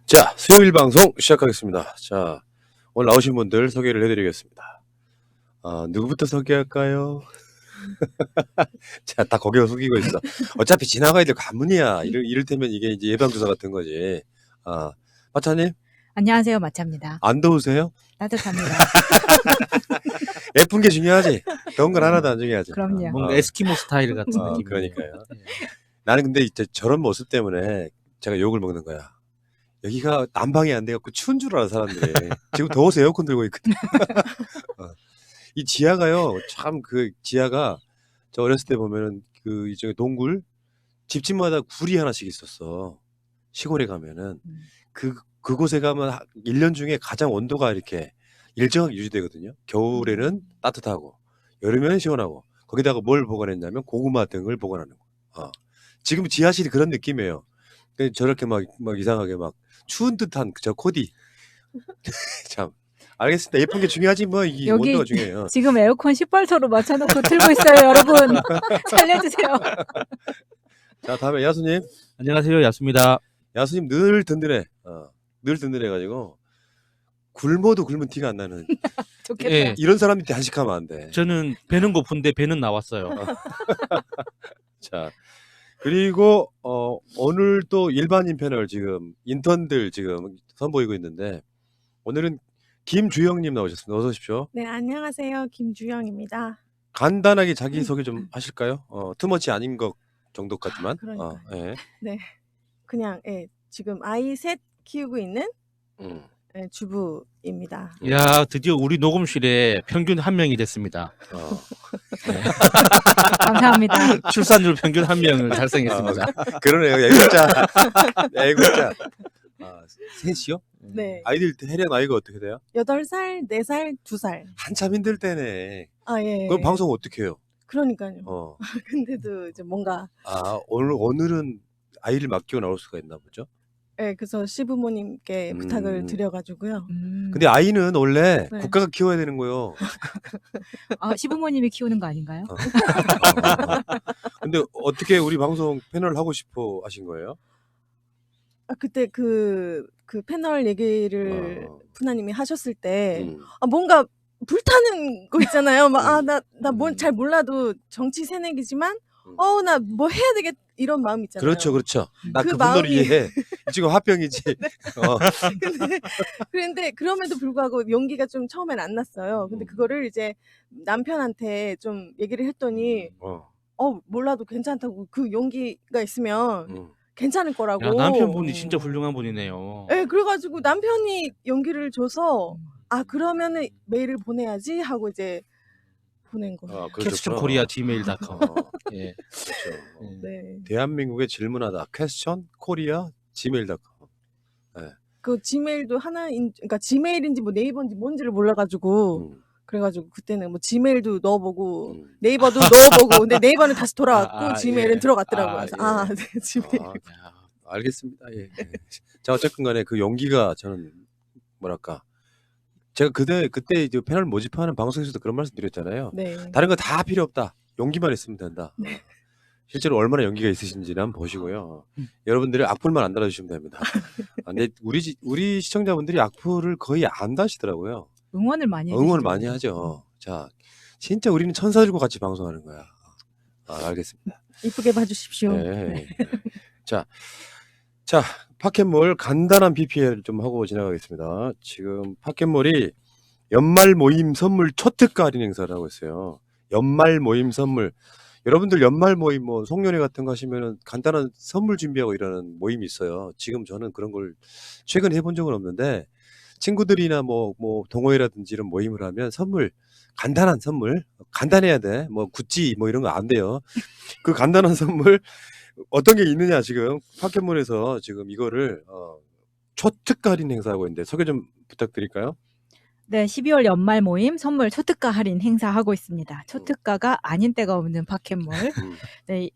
자, 수요일 방송 시작하겠습니다. 자, 오늘 나오신 분들 소개를 해드리겠습니다. 누구부터 소개할까요? 자, 다 고개를 숙이고 있어. 어차피 지나가야 될 관문이야. 이를테면 이게 이제 예방주사 같은 거지. 마차님, 안녕하세요, 마차입니다. 안 더우세요? 따뜻합니다. 예쁜 게 중요하지. 더운 건 하나도 안 중요하지. 그럼요. 뭔가 에스키모 스타일 같은 느낌. 그러니까요. 나는 근데 이제 저런 모습 때문에 제가 욕을 먹는 거야. 여기가 난방이 안 돼갖고 추운 줄 알아, 사람들이. 지금 더워서 에어컨 들고 있거든. 이 지하가요, 참 그 지하가 저 어렸을 때 보면은 그 이쪽에 동굴 집집마다 굴이 하나씩 있었어. 시골에 가면은 그곳에 가면 1년 중에 가장 온도가 이렇게 일정하게 유지되거든요. 겨울에는 따뜻하고 여름에는 시원하고 거기다가 뭘 보관했냐면 고구마 등을 보관하는 거. 지금 지하실이 그런 느낌이에요. 저렇게 막 이상하게 막 추운 듯한 저 코디. 참. 알겠습니다. 예쁜 게 중요하지 뭐 이 여기 온도가 중요해요. 지금 에어컨 18도로 맞춰놓고 틀고 있어요, 여러분. 살려주세요. 자, 다음에 야수님. 안녕하세요, 야수입니다. 야수님 늘 든든해. 늘 든든해가지고 굶어도 굶은 티가 안 나는. 좋겠다. 예. 이런 사람한테 한식하면 안 돼. 저는 배는 고픈데 배는 나왔어요. 자, 그리고 오늘 또 일반인 패널 지금 인턴들 지금 선보이고 있는데 오늘은 김주영님 나오셨습니다. 어서 오십시오. 네, 안녕하세요. 김주영입니다. 간단하게 자기소개 좀 하실까요? 투머치 아닌 것 정도 같지만. 그러니까요. 예. 네, 그냥 지금 아이 셋 키우고 있는 음. 주부입니다. 야, 드디어 우리 녹음실에 평균 한 명이 됐습니다. 감사합니다. 출산율 평균 한 명을 달성했습니다. 그러네요. 애국자. 애국자. 셋이요? 네, 아이들 해련 나이가 어떻게 돼요? 8살, 4살, 2살. 한참 힘들 때네. 예. 그럼 방송 어떻게 해요? 그러니까요. 근데도 이제 뭔가 오늘은 아이를 맡기고 나올 수가 있나 보죠? 그래서 시부모님께 부탁을 드려가지고요. 근데 아이는 원래 네. 국가가 키워야 되는 거예요. 시부모님이 키우는 거 아닌가요? 근데 어떻게 우리 방송 패널 하고 싶어 하신 거예요? 그때 그 패널 얘기를 푸나님이 하셨을 때 뭔가 불타는 거 있잖아요. 나 뭘 잘 몰라도 정치 새내기지만 나 뭐 해야 되겠 이런 마음 있잖아요. 그렇죠. 나 그 그 분노를 마음이- 이해해. 지금 화병이지. 그런데 그럼에도 불구하고 용기가 좀 처음엔 안 났어요. 근데 그거를 이제 남편한테 좀 얘기를 했더니 몰라도 괜찮다고 그 용기가 있으면 괜찮을 거라고. 야, 남편분이 진짜 훌륭한 분이네요. 네, 그래가지고 남편이 용기를 줘서 그러면은 메일을 보내야지 하고 이제 보낸 거예요. questionkorea@gmail.com. 예. 그렇죠. 네. 대한민국에 질문하다. question korea gmail.com. 그 지메일도 그러니까 지메일인지 뭐 네이버인지 뭔지를 몰라가지고 그래가지고 그때는 뭐 지메일도 넣어보고 네이버도 넣어보고 근데 네이버는 다시 돌아왔고 지메일은 예. 들어갔더라고요. 그래서 예. 네, 지메일. 알겠습니다. 예. 자, 어쨌든 간에 그 용기가 저는 뭐랄까. 제가 그때 이제 패널 모집하는 방송에서도 그런 말씀 드렸잖아요. 네. 다른 거 다 필요 없다. 용기만 있으면 된다. 실제로 얼마나 용기가 있으신지는 한번 보시고요. 여러분들이 악플만 안 달아주시면 됩니다. 근데 우리 시청자분들이 악플을 거의 안 다시더라고요. 응원을 많이 응원을 해주시죠. 많이 하죠. 자, 진짜 우리는 천사들과 같이 방송하는 거야. 알겠습니다. 이쁘게 봐주십시오. 네. 자, 파켓몰 간단한 PPL 좀 하고 지나가겠습니다. 지금 파켓몰이 연말 모임 선물 초특가 할인 행사를 하고 있어요. 연말 모임 선물. 여러분들 연말 모임 뭐 송년회 같은 거 하시면은 간단한 선물 준비하고 이러는 모임이 있어요. 지금 저는 그런 걸 최근에 해본 적은 없는데 친구들이나 뭐 동호회라든지 이런 모임을 하면 간단한 선물, 간단해야 돼. 뭐 구찌 뭐 이런 거 안 돼요. 그 간단한 선물 어떤 게 있느냐 지금 파켓몰에서 지금 이거를 초특가 할인 행사하고 있는데 소개 좀 부탁드릴까요? 네, 12월 연말 모임 선물 초특가 할인 행사하고 있습니다. 초특가가 아닌 때가 없는 파켓몰. 네,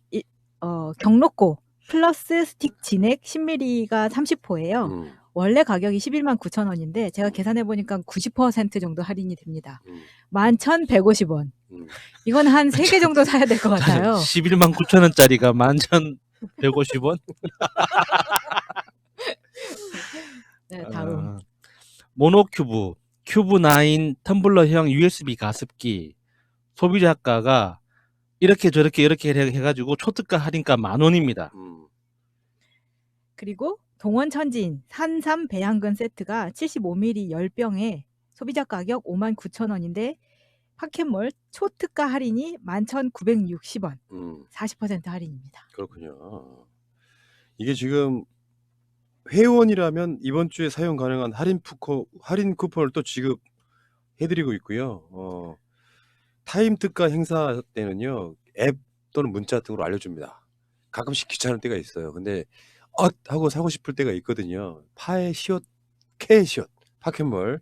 경로코 플러스 스틱 진액 10ml가 30호예요. 원래 가격이 119,000원인데 제가 계산해 보니까 90% 정도 할인이 됩니다. 11,150원. 이건 한 3개 정도 사야 될 것 같아요. 119,000원짜리가 11,150원? 모노큐브, 큐브9 텀블러형 USB 가습기 소비자가가 이렇게 저렇게 이렇게 해가지고 초특가 할인가 10,000원입니다. 그리고 동원천진 산삼 배양근 세트가 75ml 10병에 소비자 가격 59,000원인데 파켓몰 초특가 할인이 11,960원. 40% 할인입니다. 그렇군요. 이게 지금 회원이라면 이번 주에 사용 가능한 할인 쿠폰을 또 지급해드리고 있고요. 타임 특가 행사 때는요, 앱 또는 문자 등으로 알려줍니다. 가끔씩 귀찮을 때가 있어요. 근데 하고 사고 싶을 때가 있거든요. 파의 시옷, 캐의 시옷, 파켓몰.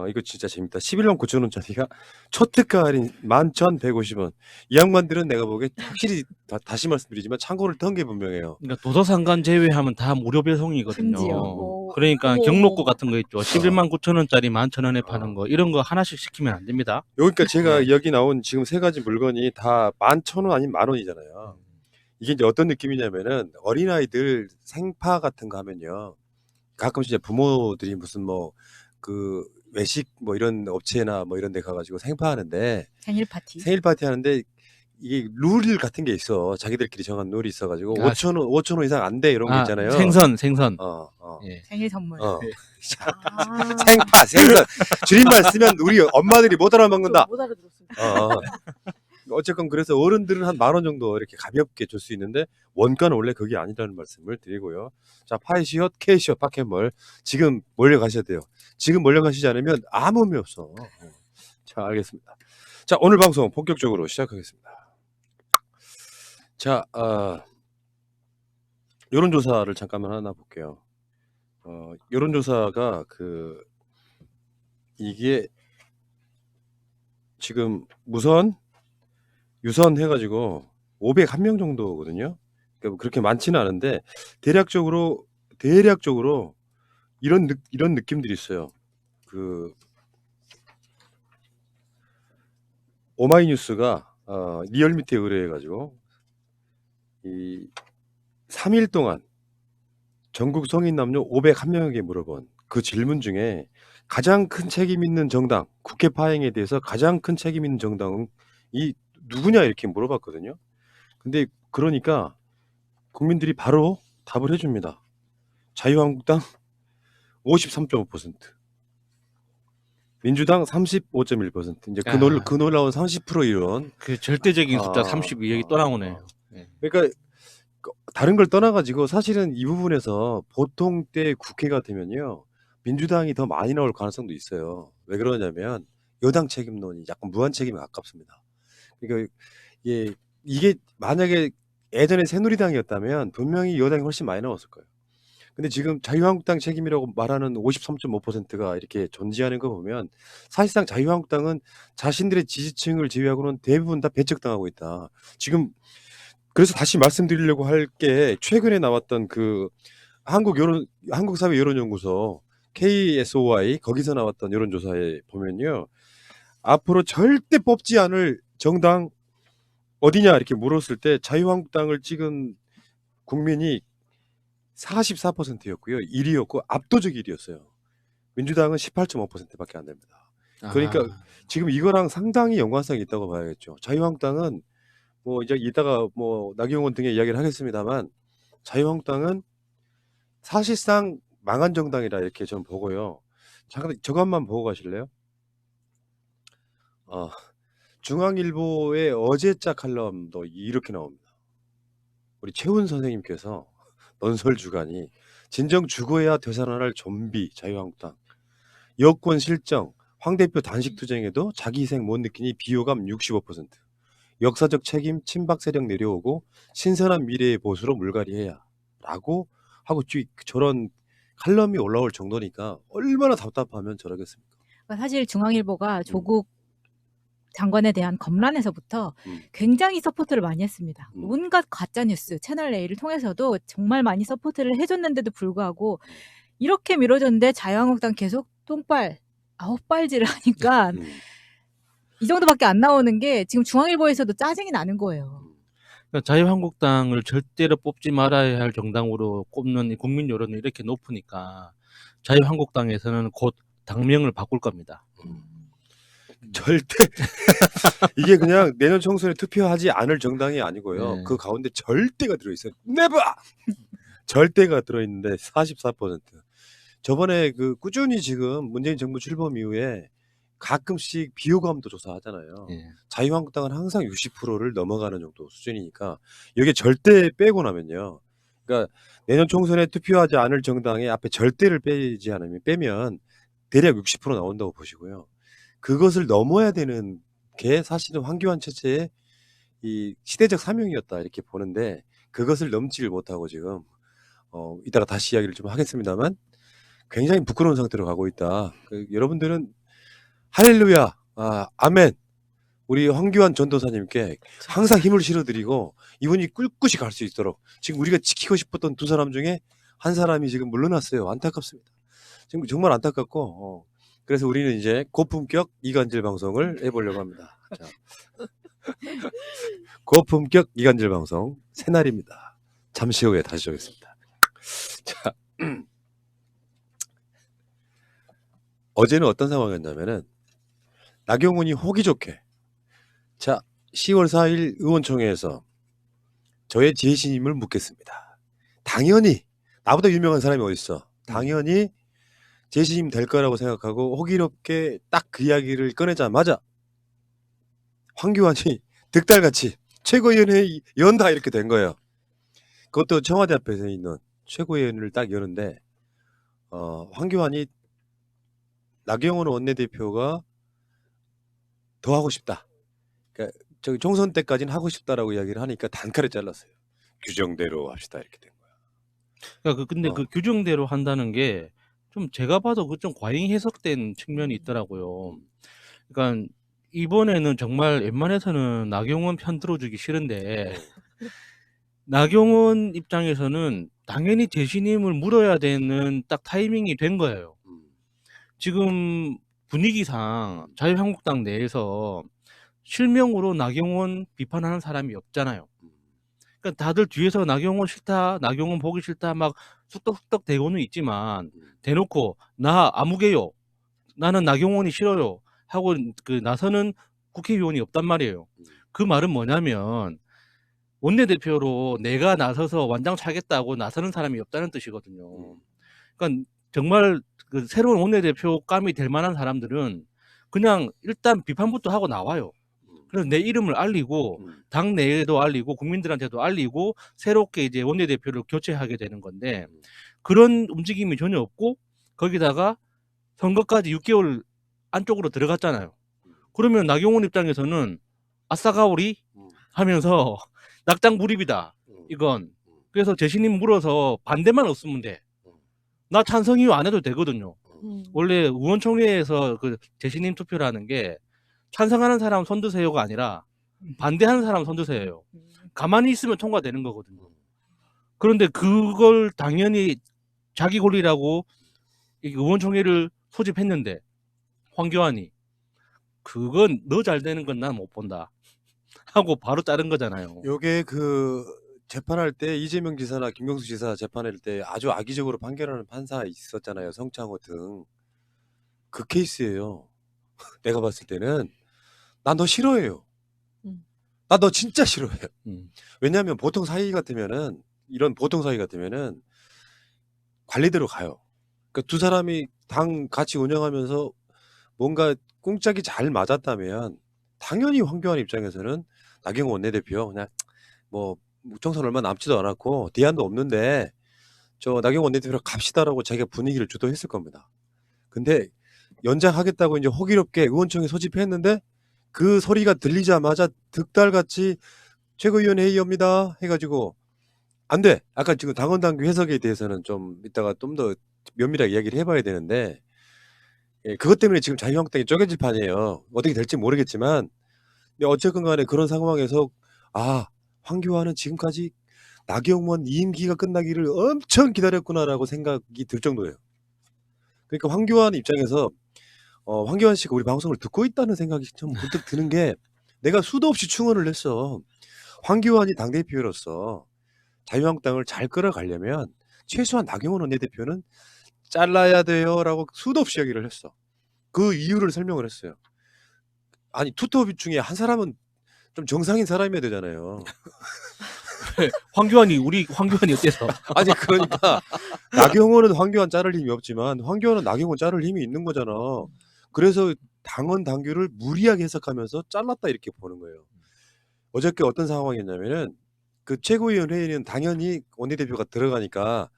이거 진짜 재밌다. 119,000원짜리가 초특가 할인 11,150원. 이 양반들은 내가 보기에 확실히 다시 말씀드리지만 창고를 턴 게 분명해요. 그러니까 도서상관 제외하면 다 무료 배송이거든요. 심지어. 그러니까 어머, 경로고 어머. 같은 거 있죠. 119,000원짜리 11,000원에 파는 거 이런 거 하나씩 시키면 안 됩니다. 여기까 제가 네. 여기 나온 지금 세 가지 물건이 다 11,000원 아니면 10,000원이잖아요. 이게 이제 어떤 느낌이냐면은 어린아이들 생파 같은 거 하면요. 가끔씩 이제 부모들이 무슨 그 외식 이런 업체나 이런 데 가가지고 생파하는데 생일 파티. 생일 파티 하는데 이게 룰 같은 게 있어. 자기들끼리 정한 룰이 있어가지고 아, 5,000원 이상 안 돼 이런 거 있잖아요. 생선. 예. 생일 선물. 어. 아, 생파, 생선. 줄임말 쓰면 우리 엄마들이 못 알아먹는다. 못 알아들었습니다. 어쨌건 그래서 어른들은 한 10,000원 정도 이렇게 가볍게 줄 수 있는데 원가는 원래 그게 아니라는 말씀을 드리고요. 자, 파이시옷, 케이시옷, 파켓몰 지금 몰려가셔야 돼요. 지금 몰려가시지 않으면 아무 의미 없어. 자, 알겠습니다. 자, 오늘 방송 본격적으로 시작하겠습니다. 자, 여론조사를 잠깐만 하나 볼게요. 여론조사가 이게 지금 유선 해가지고 501명 정도거든요. 그러니까 그렇게 많지는 않은데 대략적으로 이런 느낌들이 있어요. 오마이뉴스가 리얼미터에 의뢰해가지고 이 3일 동안 전국 성인 남녀 501명에게 물어본 그 질문 중에 가장 큰 책임 있는 정당, 국회 파행에 대해서 가장 큰 책임 있는 정당은 이 누구냐 이렇게 물어봤거든요. 근데 그러니까 국민들이 바로 답을 해줍니다. 자유한국당 53.5%, 민주당 35.1%. 이제 그 놀라운 30% 이런. 그 절대적인 숫자 32여기 또 나오네요. 그러니까 다른 걸 떠나가지고 사실은 이 부분에서 보통 때 국회가 되면요 민주당이 더 많이 나올 가능성도 있어요. 왜 그러냐면 여당 책임론이 약간 무한 책임에 가깝습니다. 그러니까 이게 만약에 예전에 새누리당이었다면 분명히 여당이 훨씬 많이 나왔을 거예요. 근데 지금 자유한국당 책임이라고 말하는 53.5%가 이렇게 존재하는 거 보면 사실상 자유한국당은 자신들의 지지층을 제외하고는 대부분 다 배척당하고 있다. 지금 그래서 다시 말씀드리려고 할 게 최근에 나왔던 한국사회 여론연구소 KSOI 거기서 나왔던 여론조사에 보면요. 앞으로 절대 뽑지 않을 정당 어디냐 이렇게 물었을 때 자유한국당을 찍은 국민이 44%였고요. 1위였고 압도적 1위였어요. 민주당은 18.5%밖에 안 됩니다. 그러니까 지금 이거랑 상당히 연관성이 있다고 봐야겠죠. 자유한국당은 이제 이따가 나경원 등의 이야기를 하겠습니다만 자유한국당은 사실상 망한 정당이라 이렇게 저는 보고요. 잠깐 저것만 보고 가실래요? 중앙일보의 어제자 칼럼도 이렇게 나옵니다. 우리 최훈 선생님께서 논설 주간이 진정 죽어야 되살아날 좀비 자유한국당, 여권 실정, 황 대표 단식 투쟁에도 자기 희생 못 느끼니 비호감 65%, 역사적 책임 친박 세력 내려오고 신선한 미래의 보수로 물갈이해야 라고 하고 저런 칼럼이 올라올 정도니까 얼마나 답답하면 저러겠습니까? 사실 중앙일보가 조국 장관에 대한 검란에서부터 굉장히 서포트를 많이 했습니다. 온갖 가짜뉴스, 채널A를 통해서도 정말 많이 서포트를 해줬는데도 불구하고 이렇게 미뤄졌는데 자유한국당 계속 똥발, 아홉발질을 하니까 이 정도밖에 안 나오는 게 지금 중앙일보에서도 짜증이 나는 거예요. 그러니까 자유한국당을 절대로 뽑지 말아야 할 정당으로 꼽는 이 국민 여론이 이렇게 높으니까 자유한국당에서는 곧 당명을 바꿀 겁니다. 절대 이게 그냥 내년 총선에 투표하지 않을 정당이 아니고요. 네. 그 가운데 절대가 들어있어요. 네버 절대가 들어있는데 44%. 저번에 그 꾸준히 지금 문재인 정부 출범 이후에 가끔씩 비호감도 조사하잖아요. 예. 자유한국당은 항상 60%를 넘어가는 정도 수준이니까 여기에 절대 빼고 나면요. 그러니까 내년 총선에 투표하지 않을 정당의 앞에 절대를 빼면 대략 60% 나온다고 보시고요. 그것을 넘어야 되는 게 사실은 황교안 체제의 이 시대적 사명이었다 이렇게 보는데 그것을 넘지를 못하고 지금 이따가 다시 이야기를 좀 하겠습니다만 굉장히 부끄러운 상태로 가고 있다. 여러분들은 할렐루야, 아멘. 우리 황교안 전도사님께 항상 힘을 실어드리고 이분이 꿋꿋이 갈 수 있도록 지금 우리가 지키고 싶었던 두 사람 중에 한 사람이 지금 물러났어요. 안타깝습니다. 지금 정말 안타깝고 그래서 우리는 이제 고품격 이간질 방송을 해보려고 합니다. 자, 고품격 이간질 방송 새날입니다. 잠시 후에 다시 오겠습니다. 자, 어제는 어떤 상황이었냐면은 나경원이 호기 좋게 자 10월 4일 의원총회에서 저의 재신임을 묻겠습니다. 당연히 나보다 유명한 사람이 어딨어. 당연히 재신임 될 거라고 생각하고 호기롭게 딱 그 이야기를 꺼내자마자 황교안이 득달같이 최고위원회 연다 이렇게 된 거예요. 그것도 청와대 앞에서 있는 최고위원회를 딱 여는데 황교안이 나경원 원내대표가 더 하고 싶다. 그러니까 저기 총선 때까지는 하고 싶다라고 이야기를 하니까 단칼에 잘랐어요. 규정대로 합시다 이렇게 된 거야. 그러니까 근데 그 규정대로 한다는 게 좀 제가 봐도 그 좀 과잉 해석된 측면이 있더라고요. 그러니까 이번에는 정말 웬만해서는 나경원 편 들어주기 싫은데 나경원 입장에서는 당연히 재신임을 물어야 되는 딱 타이밍이 된 거예요. 지금 분위기상 자유한국당 내에서 실명으로 나경원 비판하는 사람이 없잖아요. 그러니까 다들 뒤에서 나경원 싫다, 나경원 보기 싫다 막 쑥덕쑥덕 대고는 있지만 대놓고 나 아무개요, 나는 나경원이 싫어요 하고 그 나서는 국회의원이 없단 말이에요. 그 말은 뭐냐면 원내대표로 내가 나서서 완장 차겠다고 나서는 사람이 없다는 뜻이거든요. 그러니까 정말 그 새로운 원내대표감이 될 만한 사람들은 그냥 일단 비판부터 하고 나와요. 그래서 내 이름을 알리고 당 내에도 알리고 국민들한테도 알리고 새롭게 이제 원내대표를 교체하게 되는 건데 그런 움직임이 전혀 없고 거기다가 선거까지 6개월 안쪽으로 들어갔잖아요. 그러면 나경원 입장에서는 아싸가오리 하면서 낙장불입이다 이건. 그래서 재신임 물어서 반대만 없으면 돼. 나 찬성 이유 안 해도 되거든요. 원래 의원총회에서 그 재신임 투표라는 게 찬성하는 사람 손드세요가 아니라 반대하는 사람 손드세요. 가만히 있으면 통과되는 거거든요. 그런데 그걸 당연히 자기 권리라고 의원총회를 소집했는데 황교안이 그건 너 잘 되는 건 난 못 본다 하고 바로 자른 거잖아요. 요게 그 재판할 때 이재명 지사나 김경수 지사 재판할 때 아주 악의적으로 판결하는 판사 있었잖아요. 성창호 등. 그 케이스예요. 내가 봤을 때는 난 너 싫어해요. 나 너 진짜 싫어해요. 왜냐하면 보통 사이 같으면은 이런 보통 사이 같으면은 관리대로 가요. 그러니까 두 사람이 당 같이 운영하면서 뭔가 꿍짝이 잘 맞았다면 당연히 황교안 입장에서는 나경원 원내대표 그냥 뭐 총선 얼마 남지도 않았고 대안도 없는데 저 나경원 원내대표로 갑시다라고 자기가 분위기를 주도했을 겁니다. 근데 연장하겠다고 이제 호기롭게 의원총회 소집했는데 그 소리가 들리자마자 득달같이 최고위원 회의입니다 해가지고 안 돼. 아까 지금 당헌당규 해석에 대해서는 좀 이따가 좀 더 면밀하게 이야기를 해봐야 되는데 그것 때문에 지금 자유한국당이 쪼개질 판이에요. 어떻게 될지 모르겠지만 근데 어쨌건 간에 그런 상황에서 황교안은 지금까지 나경원 임기가 끝나기를 엄청 기다렸구나라고 생각이 들 정도예요. 그러니까 황교안 입장에서 황교안 씨가 우리 방송을 듣고 있다는 생각이 좀 문득 드는 게 내가 수도 없이 충원을 했어. 황교안이 당대표로서 자유한국당을 잘 끌어가려면 최소한 나경원 원내대표는 잘라야 돼요라고 수도 없이 이야기를 했어. 그 이유를 설명을 했어요. 아니 투톱 중에 한 사람은 좀 정상인 사람이어야 되잖아요. 우리 황교안이 어때서? 아니 그러니까 나경원은 황교안 자를 힘이 없지만 황교안은 나경원 자를 힘이 있는 거잖아. 그래서 당원 당규를 무리하게 해석하면서 잘랐다 이렇게 보는 거예요. 어저께 어떤 상황이었냐면은 그 최고위원 회의는 당연히 원내대표가 들어가니까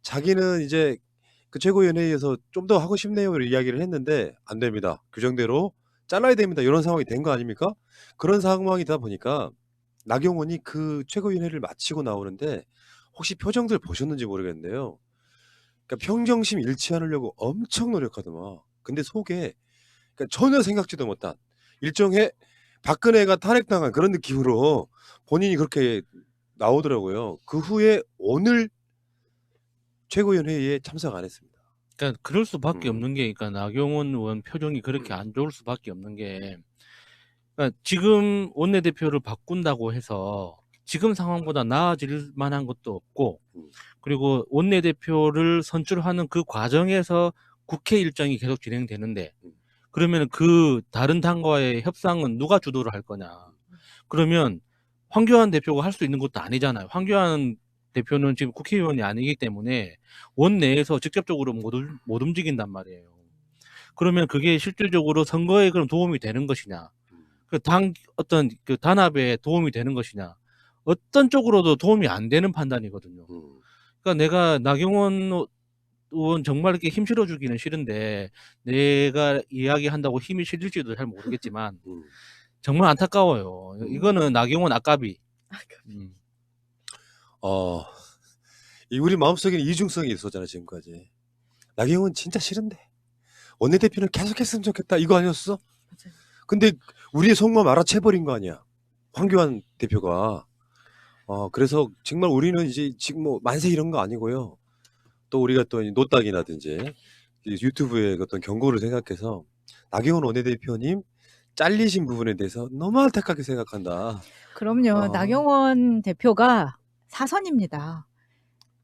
자기는 이제 그 최고위원 회의에서 좀 더 하고 싶네요 이야기를 했는데 안 됩니다. 규정대로 잘라야 됩니다. 이런 상황이 된 거 아닙니까? 그런 상황이다 보니까 나경원이 그 최고위원 회의를 마치고 나오는데 혹시 표정들 보셨는지 모르겠는데요. 그러니까 평정심 잃지 않으려고 엄청 노력하더만. 근데 속에 그러니까 전혀 생각지도 못한 일종의 박근혜가 탄핵당한 그런 느낌으로 본인이 그렇게 나오더라고요. 그 후에 오늘 최고위원 회의에 참석 안 했습니다. 그러니까 그럴 수밖에 음. 없는 게, 그러니까 나경원 의원 표정이 그렇게 안 좋을 수밖에 없는 게, 그러니까 지금 원내대표를 바꾼다고 해서 지금 상황보다 나아질 만한 것도 없고, 그리고 원내대표를 선출하는 그 과정에서 국회 일정이 계속 진행되는데, 그러면 그 다른 당과의 협상은 누가 주도를 할 거냐? 그러면 황교안 대표가 할 수 있는 것도 아니잖아요. 황교안 대표는 지금 국회의원이 아니기 때문에 원내에서 직접적으로 못 움직인단 말이에요. 그러면 그게 실질적으로 선거에 그럼 도움이 되는 것이냐? 그 어떤 그 단합에 도움이 되는 것이냐? 어떤 쪽으로도 도움이 안 되는 판단이거든요. 그러니까 내가 나경원 의원 정말 이렇게 힘 실어주기는 싫은데 내가 이야기한다고 힘이 실릴지도 잘 모르겠지만 정말 안타까워요. 이거는 나경원 아까비. 이 우리 마음속에는 이중성이 있었잖아 지금까지. 나경원 진짜 싫은데 원내대표는 계속했으면 좋겠다 이거 아니었어? 맞아요. 근데 우리의 속마음 알아채버린 거 아니야 황교안 대표가. 그래서 정말 우리는 이제 지금 뭐 만세 이런 거 아니고요. 또 우리가 또 노딱이라든지 유튜브의 어떤 경고를 생각해서 나경원 원내대표님 잘리신 부분에 대해서 너무 안타깝게 생각한다. 그럼요. 나경원 대표가 사선입니다.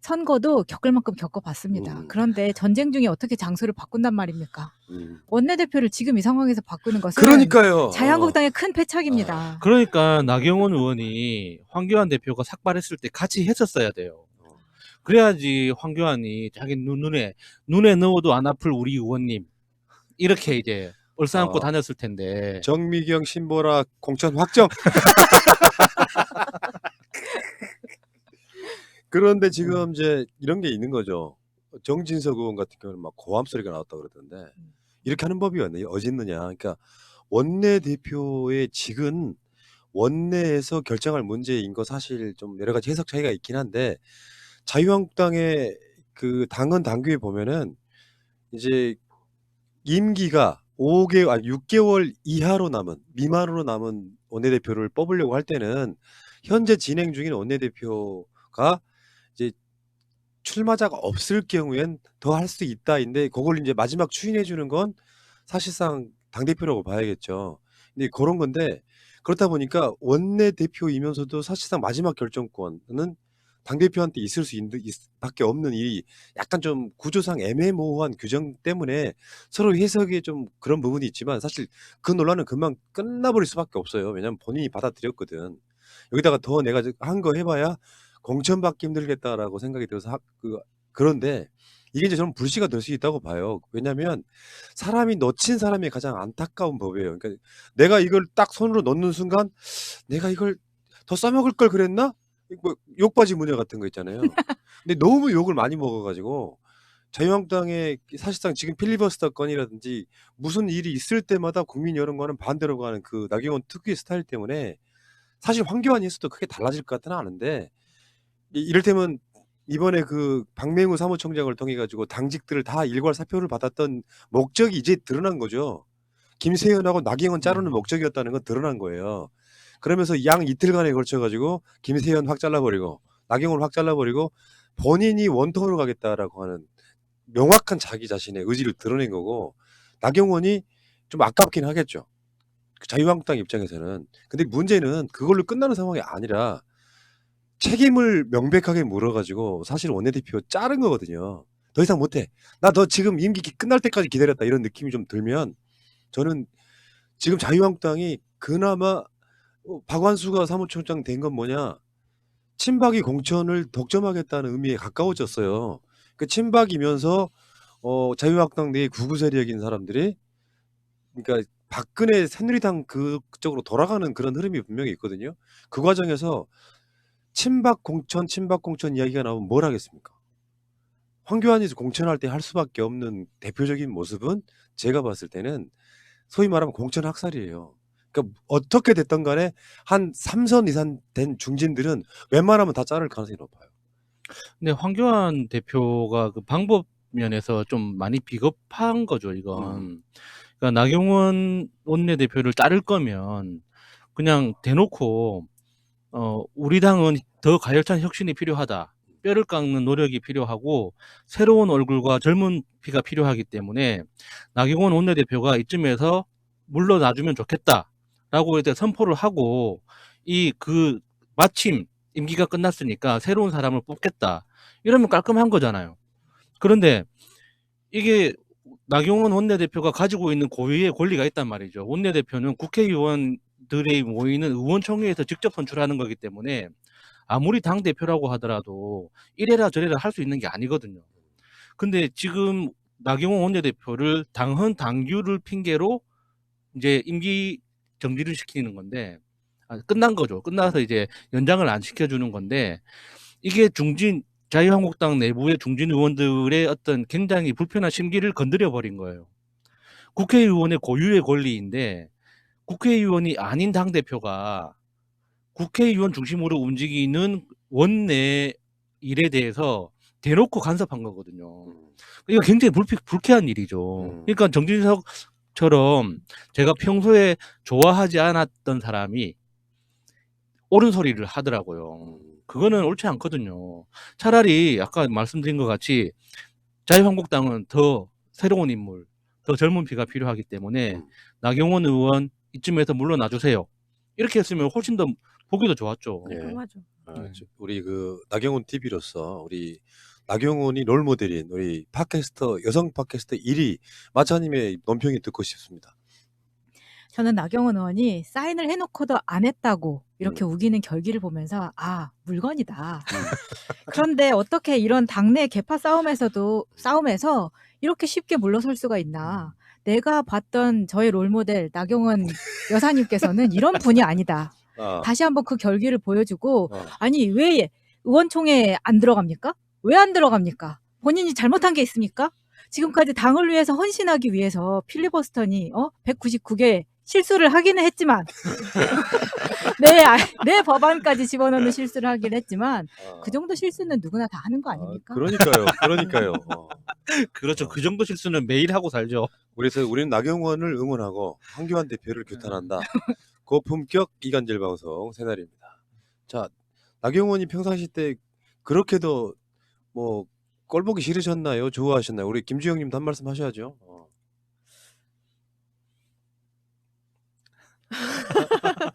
선거도 겪을 만큼 겪어봤습니다. 그런데 전쟁 중에 어떻게 장소를 바꾼단 말입니까? 원내대표를 지금 이 상황에서 바꾸는 것은 그러니까요. 자유한국당의 큰 패착입니다. 그러니까 나경원 의원이 황교안 대표가 삭발했을 때 같이 했었어야 돼요. 그래야지 황교안이 자기 눈에 넣어도 안 아플 우리 의원님 이렇게 이제 얼싸안고 다녔을 텐데. 정미경 신보라 공천 확정. 그런데 지금 이제 이런 게 있는 거죠. 정진석 의원 같은 경우는 막 고함 소리가 나왔다 그러던데 이렇게 하는 법이 어딨느냐. 그러니까 원내대표의 직은 원내에서 결정할 문제인 거 사실 좀 여러 가지 해석 차이가 있긴 한데 자유한국당의 그 당헌 당규에 보면은 이제 임기가 6개월 미만으로 남은 원내대표를 뽑으려고 할 때는 현재 진행 중인 원내대표가 이제 출마자가 없을 경우엔 더 할 수 있다인데 그걸 이제 마지막 추인해 주는 건 사실상 당대표라고 봐야겠죠. 근데 그런 건데 그렇다 보니까 원내대표이면서도 사실상 마지막 결정권은 당대표한테 있을 수 있는 밖에 없는 이 약간 좀 구조상 애매모호한 규정 때문에 서로 해석에 좀 그런 부분이 있지만 사실 그 논란은 금방 끝나버릴 수밖에 없어요. 왜냐면 본인이 받아들였거든. 여기다가 더 내가 한 거 해봐야 공천받기 힘들겠다라고 생각이 들어서 그런데 이게 이제 저는 불씨가 될 수 있다고 봐요. 왜냐면 사람이 놓친 사람이 가장 안타까운 법이에요. 그러니까 내가 이걸 딱 손으로 넣는 순간 내가 이걸 더 써먹을 걸 그랬나? 뭐 욕바지 문제 같은 거 있잖아요. 근데 너무 욕을 많이 먹어가지고 자유한국당의 사실상 지금 필리버스터 건이라든지 무슨 일이 있을 때마다 국민 여론과는 반대로 가는 그 나경원 특유의 스타일 때문에 사실 황교안이 했어도 크게 달라질 것 같지는 않은데 이를테면 이번에 그 박맹우 사무총장을 통해 가지고 당직들을 다 일괄 사표를 받았던 목적이 이제 드러난 거죠. 김세현하고 나경원 자르는 목적이었다는 건 드러난 거예요. 그러면서 양 이틀간에 걸쳐 가지고 김세현 확 잘라버리고 나경원 확 잘라버리고 본인이 원톱으로 가겠다라고 하는 명확한 자기 자신의 의지를 드러낸 거고 나경원이 좀 아깝긴 하겠죠. 자유한국당 입장에서는. 근데 문제는 그걸로 끝나는 상황이 아니라 책임을 명백하게 물어가지고 사실 원내대표 자른 거거든요. 더 이상 못해. 나 너 지금 임기 끝날 때까지 기다렸다. 이런 느낌이 좀 들면 저는 지금 자유한국당이 그나마 박완수가 사무총장 된 건 뭐냐? 친박이 공천을 독점하겠다는 의미에 가까워졌어요. 그 친박이면서 자유한국당 내에 구구 세력인 사람들이 그러니까 박근혜 새누리당 그쪽으로 돌아가는 그런 흐름이 분명히 있거든요. 그 과정에서 친박 공천 이야기가 나오면 뭘 하겠습니까? 황교안이 공천할 때 할 수밖에 없는 대표적인 모습은 제가 봤을 때는 소위 말하면 공천 학살이에요. 그러니까 어떻게 됐든 간에 한 3선 이상 된 중진들은 웬만하면 다 자를 가능성이 높아요. 근데 황교안 대표가 그 방법 면에서 좀 많이 비겁한 거죠, 이건. 그러니까 나경원 원내대표를 자를 거면 그냥 대놓고 우리 당은 더 가열찬 혁신이 필요하다. 뼈를 깎는 노력이 필요하고 새로운 얼굴과 젊은 피가 필요하기 때문에 나경원 원내대표가 이쯤에서 물러나주면 좋겠다라고 이제 선포를 하고 마침 임기가 끝났으니까 새로운 사람을 뽑겠다. 이러면 깔끔한 거잖아요. 그런데 이게 나경원 원내대표가 가지고 있는 고유의 권리가 있단 말이죠. 원내대표는 국회의원들이 모이는 의원총회에서 직접 선출하는 거기 때문에 아무리 당대표라고 하더라도 이래라 저래라 할 수 있는 게 아니거든요. 근데 지금 나경원 원내대표를 당헌 당규를 핑계로 이제 임기 정지를 시키는 건데, 끝난 거죠. 끝나서 이제 연장을 안 시켜주는 건데, 이게 자유한국당 내부의 중진 의원들의 어떤 굉장히 불편한 심기를 건드려 버린 거예요. 국회의원의 고유의 권리인데, 국회의원이 아닌 당대표가 국회의원 중심으로 움직이는 원내 일에 대해서 대놓고 간섭한 거거든요. 이거 굉장히 불쾌한 일이죠. 그러니까 정진석처럼 제가 평소에 좋아하지 않았던 사람이 옳은 소리를 하더라고요. 그거는 옳지 않거든요. 차라리 아까 말씀드린 것 같이 자유한국당은 더 새로운 인물, 더 젊은 피가 필요하기 때문에 나경원 의원 이쯤에서 물러나주세요. 이렇게 했으면 훨씬 더 보기도 좋았죠. 예. 깔끔하죠. 우리 그 나경원 TV로서 우리 나경원이 롤모델인 우리 여성 팟캐스터 1위 마차님의 논평이 듣고 싶습니다. 저는 나경원 의원이 사인을 해놓고도 안 했다고 이렇게 우기는 결기를 보면서 물건이다. 그런데 어떻게 이런 당내 계파 싸움에서 이렇게 쉽게 물러설 수가 있나. 내가 봤던 저의 롤모델 나경원 여사님께서는 이런 분이 아니다. 다시 한번 그 결기를 보여주고 아니 왜 의원총회에 안 들어갑니까? 왜 안 들어갑니까? 본인이 잘못한 게 있습니까? 지금까지 당을 위해서 헌신하기 위해서 필리버스터니 199개 실수를 하기는 했지만 내 법안까지 집어넣는 실수를 하긴 했지만 그 정도 실수는 누구나 다 하는 거 아닙니까? 그러니까요. 그렇죠. 그 정도 실수는 매일 하고 살죠. 그래서 우리는 나경원을 응원하고 황교안 대표를 규탄한다. 고품격 이간질 방송 새날입니다. 자, 나경원이 평상시 때 그렇게도 뭐 꼴보기 싫으셨나요? 좋아하셨나요? 우리 김주영님도 한 말씀 하셔야죠.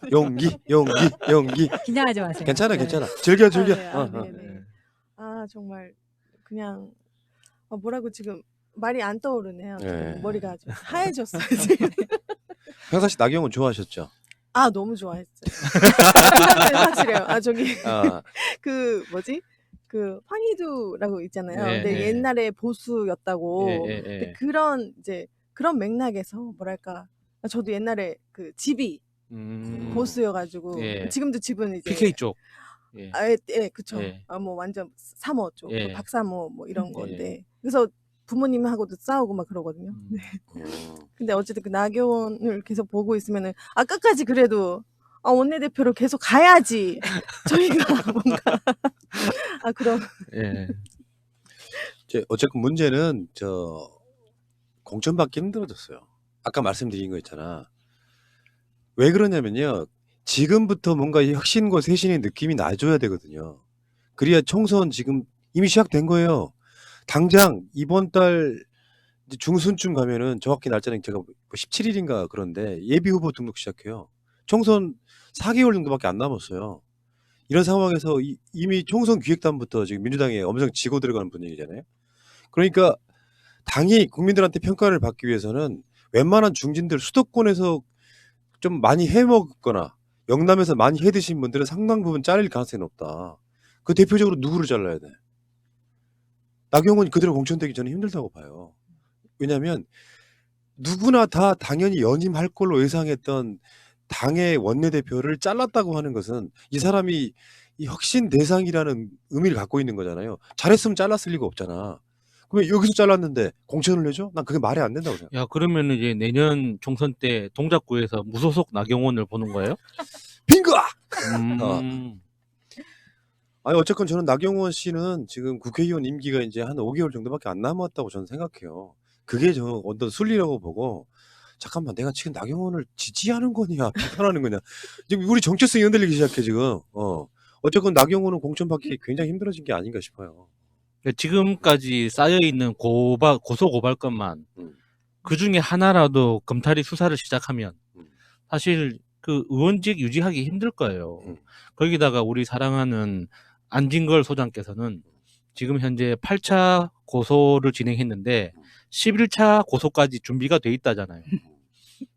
용기. 긴장하지 마세요. 괜찮아. 즐겨. 네. 정말 그냥 뭐라고 지금 말이 안 떠오르네요. 네. 머리가 좀 하얘졌어요. 지금. 평상시 나경원 좋아하셨죠? 너무 좋아했어요. 사실이에요. 그 황희두라고 있잖아요. 근데 옛날에 보수였다고. 근데 그런 맥락에서 뭐랄까, 저도 옛날에 그 집이 보수여가지고 지금도 집은 이제 PK 쪽. 그쵸. 뭐 완전 사모 쪽, 예. 박사모 뭐 이런 건데. 그래서 부모님하고도 싸우고 막 그러거든요. 근데 어쨌든 그 나경원을 계속 보고 있으면은 끝까지 그래도 원내대표로 계속 가야지 저희가 뭔가 그럼 어쨌든 문제는 공천받기 힘들어졌어요. 아까 말씀드린 거 있잖아. 왜 그러냐면요. 지금부터 뭔가 혁신과 쇄신의 느낌이 나줘야 되거든요. 그래야 총선 지금 이미 시작된 거예요. 당장 이번 달 중순쯤 가면은 정확히 날짜는 제가 17일인가 그런데 예비 후보 등록 시작해요. 총선 4개월 정도밖에 안 남았어요. 이런 상황에서 이미 총선 기획단부터 지금 민주당에 엄청 지고 들어가는 분위기잖아요. 그러니까 당이 국민들한테 평가를 받기 위해서는 웬만한 중진들 수도권에서 좀 많이 해먹거나 영남에서 많이 해드신 분들은 상당 부분 잘릴 가능성이 높다. 그 대표적으로 누구를 잘라야 돼? 나경원이 그대로 공천되기 전에 힘들다고 봐요. 왜냐하면 누구나 다 당연히 연임할 걸로 예상했던 당의 원내대표를 잘랐다고 하는 것은 이 사람이 이 혁신 대상이라는 의미를 갖고 있는 거잖아요. 잘했으면 잘랐을 리가 없잖아. 그러면 여기서 잘랐는데 공천을 내줘? 난 그게 말이 안 된다고 생각해. 야, 그러면 이제 내년 총선 때 동작구에서 무소속 나경원을 보는 거예요? 빙거! 음. 아니 어쨌건 저는 나경원 씨는 지금 국회의원 임기가 이제 한 5개월 정도밖에 안 남았다고 저는 생각해요. 그게 저 어떤 순리라고 보고 잠깐만 내가 지금 나경원을 지지하는 거냐 비판하는 거냐 지금 우리 정체성이 흔들리기 시작해 지금. 어쨌건 나경원은 공천 받기 굉장히 힘들어진 게 아닌가 싶어요. 지금까지 쌓여있는 고소 고발건만 그 중에 하나라도 검찰이 수사를 시작하면 사실 그 의원직 유지하기 힘들 거예요. 거기다가 우리 사랑하는 안진걸 소장께서는 지금 현재 8차 고소를 진행했는데 11차 고소까지 준비가 돼 있다잖아요.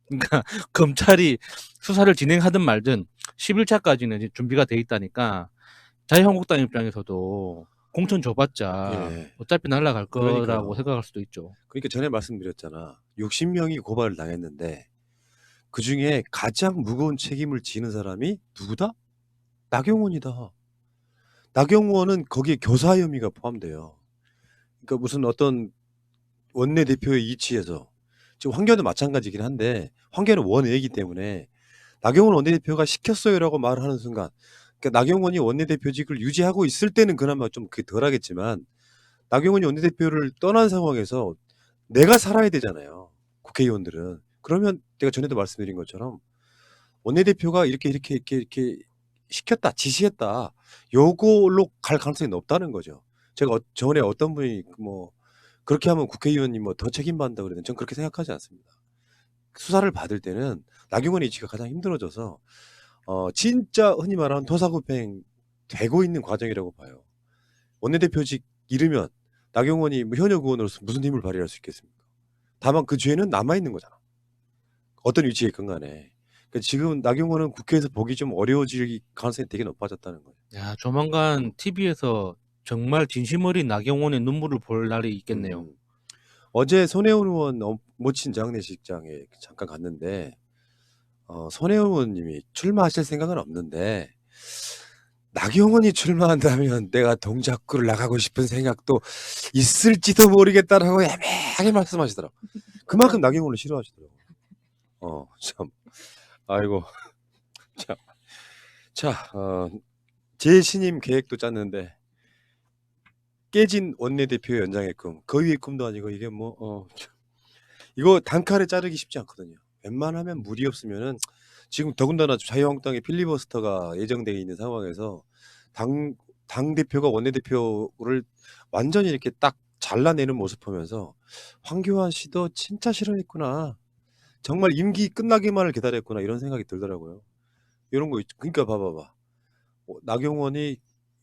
그러니까 검찰이 수사를 진행하든 말든 11차까지는 준비가 돼 있다니까 자유한국당 입장에서도 공천 줘봤자 예. 어차피 날아갈 거라고 그러니까요. 생각할 수도 있죠. 그러니까 전에 말씀드렸잖아. 60명이 고발을 당했는데 그 중에 가장 무거운 책임을 지는 사람이 누구다? 나경원이다. 나경원은 거기에 교사 혐의가 포함돼요. 그러니까 무슨 어떤 원내대표의 이치에서 지금 황교안도 마찬가지긴 한데 황교안은 원외이기 때문에 나경원 원내대표가 시켰어요라고 말을 하는 순간 그러니까 나경원이 원내대표직을 유지하고 있을 때는 그나마 좀 그게 덜하겠지만 나경원이 원내대표를 떠난 상황에서 내가 살아야 되잖아요. 국회의원들은. 그러면 제가 전에도 말씀드린 것처럼 원내대표가 이렇게 시켰다, 지시했다. 요걸로 갈 가능성이 높다는 거죠. 제가 전에 어떤 분이 뭐 그렇게 하면 국회의원이 뭐 더 책임받는다 그러는데 전 그렇게 생각하지 않습니다. 수사를 받을 때는 나경원의 위치가 가장 힘들어져서 진짜 흔히 말하는 토사구팽 되고 있는 과정이라고 봐요. 원내대표직 잃으면 나경원이 뭐 현역 의원으로서 무슨 힘을 발휘할 수 있겠습니까? 다만 그 죄는 남아있는 거잖아. 어떤 위치에 있건 간에. 그러니까 지금 나경원은 국회에서 보기 좀 어려워질 가능성이 되게 높아졌다는 거예요. 야, 조만간 TV에서 정말 진심 어린 나경원의 눈물을 볼 날이 있겠네요. 어제 손혜원 의원 모친 장례식장에 잠깐 갔는데 손혜원 의원님이 출마하실 생각은 없는데 나경원이 출마한다면 내가 동작구를 나가고 싶은 생각도 있을지도 모르겠다라고 애매하게 말씀하시더라고. 그만큼 나경원을 싫어하시더라고. 참. 아이고. 재신임 계획도 짰는데 깨진 원내대표 연장의 꿈, 그 위의 꿈도 아니고 이게 이거 단칼에 자르기 쉽지 않거든요. 웬만하면 무리 없으면은 지금 더군다나 자유한국당의 필리버스터가 예정되어 있는 상황에서 당 대표가 원내대표를 완전히 이렇게 딱 잘라내는 모습 보면서 황교안 씨도 진짜 싫어했구나. 정말 임기 끝나기만을 기다렸구나 이런 생각이 들더라고요. 이런 거 그러니까 봐봐봐. 나경원이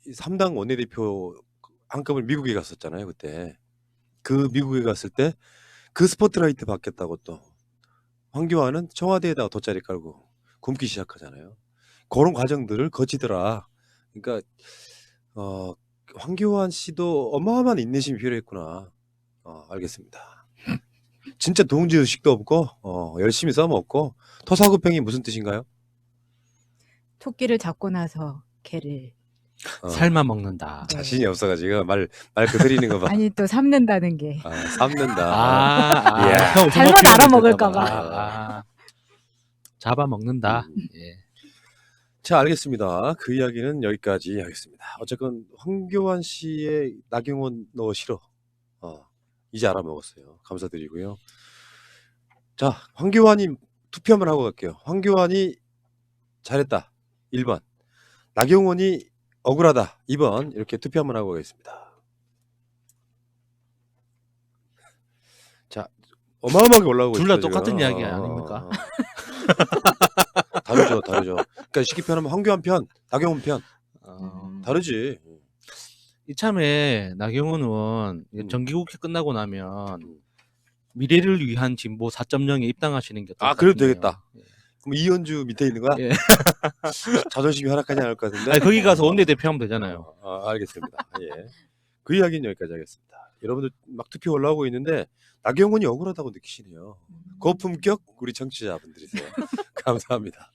3당 원내대표 한꺼번에 미국에 갔었잖아요 그때. 그 미국에 갔을 때 그 스포트라이트 받겠다고 또 황교안은 청와대에다가 돗자리 깔고 굶기 시작하잖아요. 그런 과정들을 거치더라. 그러니까 황교안 씨도 어마어마한 인내심이 필요했구나. 알겠습니다. 진짜 동지의식도 없고 열심히 써먹고 토사구팽이 무슨 뜻인가요? 토끼를 잡고 나서 개를 삶아 먹는다. 자신이 없어가지고 말 그대리는 거 봐. 아니 또 삶는다는 게 삶는다. 이야. 형 잘못 정확히 알아먹을까 봐. 잡아먹는다. 예. 자, 알겠습니다. 그 이야기는 여기까지 하겠습니다. 어쨌건 황교안 씨의 나경원 너 싫어. 이제 알아먹었어요. 감사드리고요. 자, 황교안이 투표 한번 하고 갈게요. 황교안이 잘했다. 1번. 나경원이 억울하다. 2번. 이렇게 투표 한번 하고 가겠습니다. 자, 어마어마하게 올라오고 둘 다 있어요, 똑같은 지금. 이야기 아닙니까? 다르죠. 그러니까 시기 편하면 황교안 편, 나경원 편. 다르지. 이참에 나경원 의원 정기국회 끝나고 나면 미래를 위한 진보 4.0에 입당하시는 게 어떨까 그래도 싶네요. 되겠다. 그럼 이현주 밑에 있는 거야? 예. 자존심이 허락하지 않을 것 같은데. 아니, 거기 가서 원내대표 하면 되잖아요. 알겠습니다. 예. 그 이야기는 여기까지 하겠습니다. 여러분들 막 투표 올라오고 있는데 나경원이 억울하다고 느끼시네요. 고품격 우리 청취자분들이세요. 감사합니다.